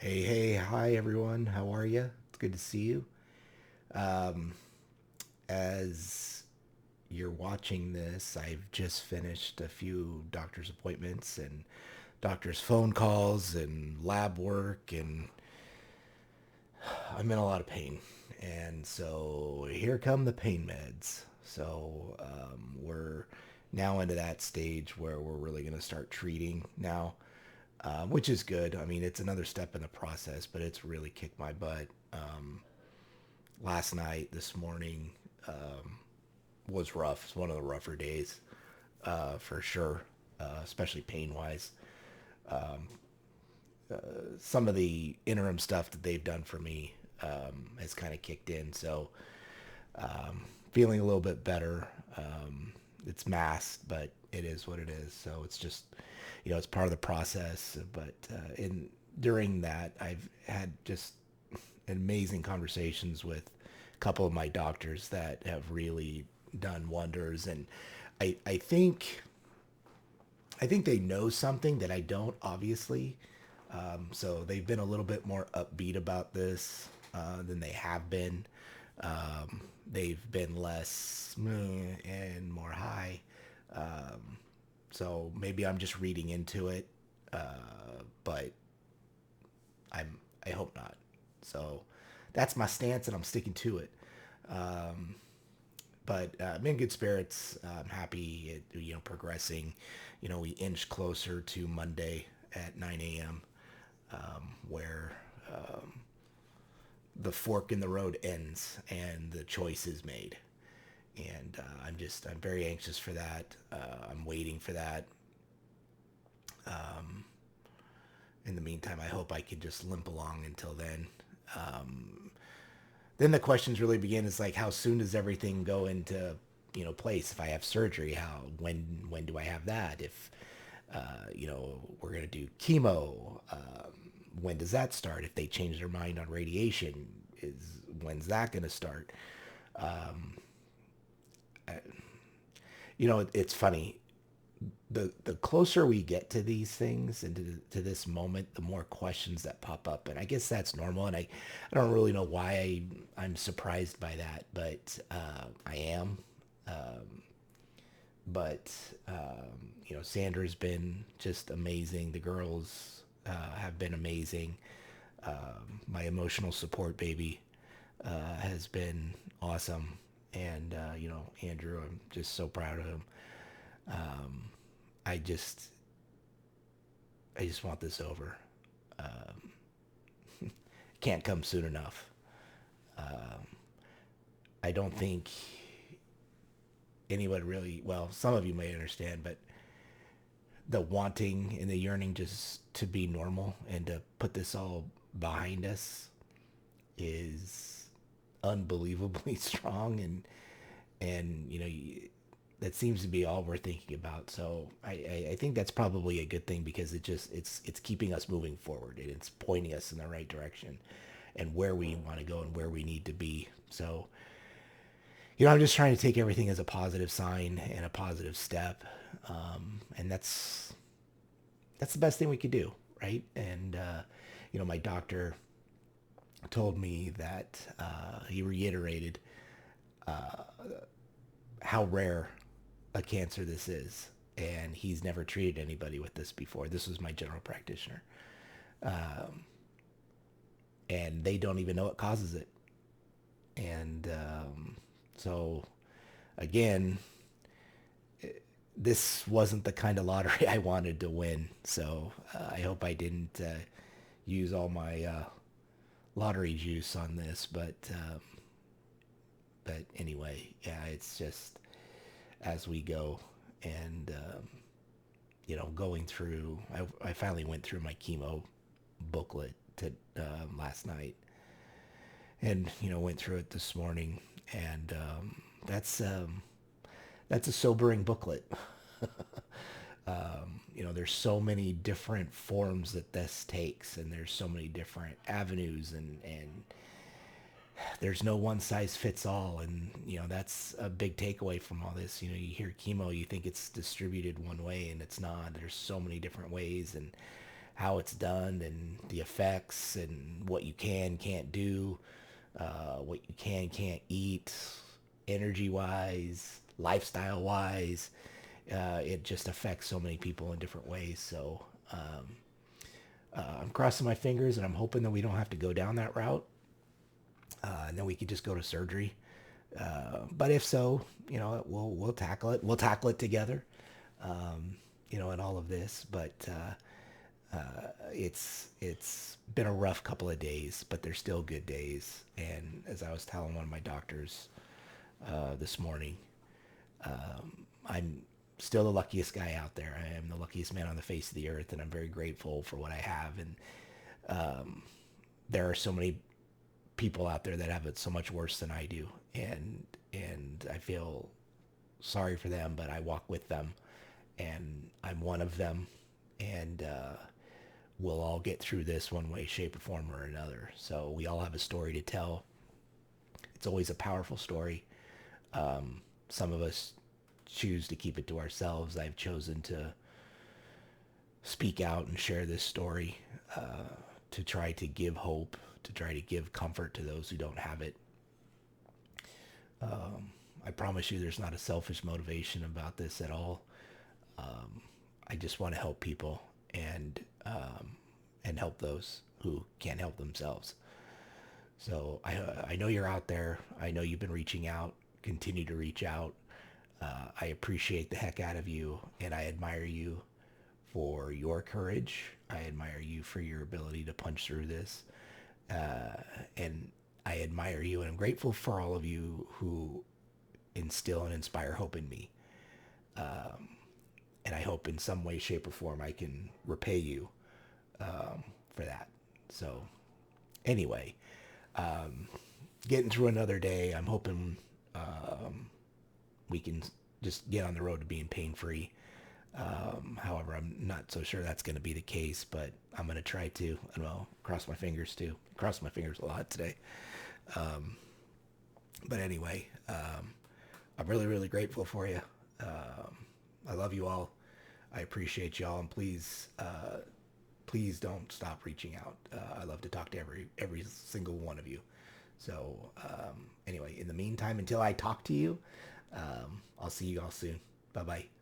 Hi everyone. How are you? It's good to see you. Um, as you're watching this, I've just finished a few doctor's appointments and doctor's phone calls and lab work, and I'm in a lot of pain. And so here come the pain meds. We're now into that stage where we're really going to start treating now, which is good. I mean, it's another step in the process, but it's really kicked my butt. Last night, this morning was rough. It's one of the rougher days for sure, especially pain wise. Some of the interim stuff that they've done for me has kind of kicked in. So feeling a little bit better. It's masked, but it is what it is. So it's just, it's part of the process. But in during that, I've had just amazing conversations with a couple of my doctors that have really done wonders, and I think they know something that I don't, obviously. So they've been a little bit more upbeat about this than they have been. They've been less and more high. So maybe I'm just reading into it, but I hope not. So that's my stance, and I'm sticking to it. But I'm in good spirits. I'm happy, progressing. We inch closer to Monday at 9 a.m., where the fork in the road ends and the choice is made. And I'm very anxious for that. I'm waiting for that. In the meantime, I hope I can just limp along until then. Then the questions really begin. Is like, how soon does everything go into place? If I have surgery, when do I have that? If we're gonna do chemo, when does that start? If they change their mind on radiation, is when's that gonna start? It's funny. The closer we get to these things and to this moment, the more questions that pop up, and I guess that's normal. And I don't really know why I'm surprised by that, but I am. But Sandra's been just amazing. The girls have been amazing. My emotional support baby has been awesome, and Andrew, I'm just so proud of him. I just I just want this over. Can't come soon enough. I don't think anyone really, well, some of you may understand, but the wanting and the yearning just to be normal and to put this all behind us is unbelievably strong, and that seems to be all we're thinking about. So I think that's probably a good thing, because it's keeping us moving forward, and it's pointing us in the right direction and where we want to go and where we need to be. So I'm just trying to take everything as a positive sign and a positive step, and that's the best thing we could do, right? And my doctor told me that he reiterated how rare a cancer this is, and he's never treated anybody with this before. This was my general practitioner, and they don't even know what causes it. And so, again, this wasn't the kind of lottery I wanted to win. So I hope I didn't use all my lottery juice on this, but anyway, yeah, it's just as we go, and going through. I finally went through my chemo booklet to last night, and went through it this morning, and that's a sobering booklet. There's so many different forms that this takes, and there's so many different avenues, and there's no one size fits all. And that's a big takeaway from all this. You hear chemo, you think it's distributed one way, and it's not. There's so many different ways, and how it's done and the effects and what you can't do, what you can't eat, energy wise, lifestyle wise. It just affects so many people in different ways. So I'm crossing my fingers and I'm hoping that we don't have to go down that route. And then we could just go to surgery. But if so, we'll tackle it. We'll tackle it together. In all of this. But it's been a rough couple of days, but they're still good days. And as I was telling one of my doctors this morning, I'm still the luckiest guy out there. I am the luckiest man on the face of the earth, and I'm very grateful for what I have. And there are so many people out there that have it so much worse than I do, and I feel sorry for them, but I walk with them, and I'm one of them, and we'll all get through this one way, shape, or form or another. So we all have a story to tell. It's always a powerful story. Some of us choose to keep it to ourselves. I've chosen to speak out and share this story to try to give hope, to try to give comfort to those who don't have it. I promise you there's not a selfish motivation about this at all. I just want to help people and help those who can't help themselves. So I know you're out there. I know you've been reaching out. Continue to reach out. I appreciate the heck out of you, and I admire you for your courage. I admire you for your ability to punch through this. And I admire you, and I'm grateful for all of you who instill and inspire hope in me. And I hope in some way, shape, or form I can repay you for that. So anyway, getting through another day. I'm hoping we can just get on the road to being pain free. However, I'm not so sure that's going to be the case, but I'm going to try to. And I'll cross my fingers too. Cross my fingers a lot today. But anyway, I'm really, really grateful for you. I love you all. I appreciate y'all, and please don't stop reaching out. I love to talk to every single one of you. So anyway, in the meantime, until I talk to you, I'll see you all soon. Bye bye.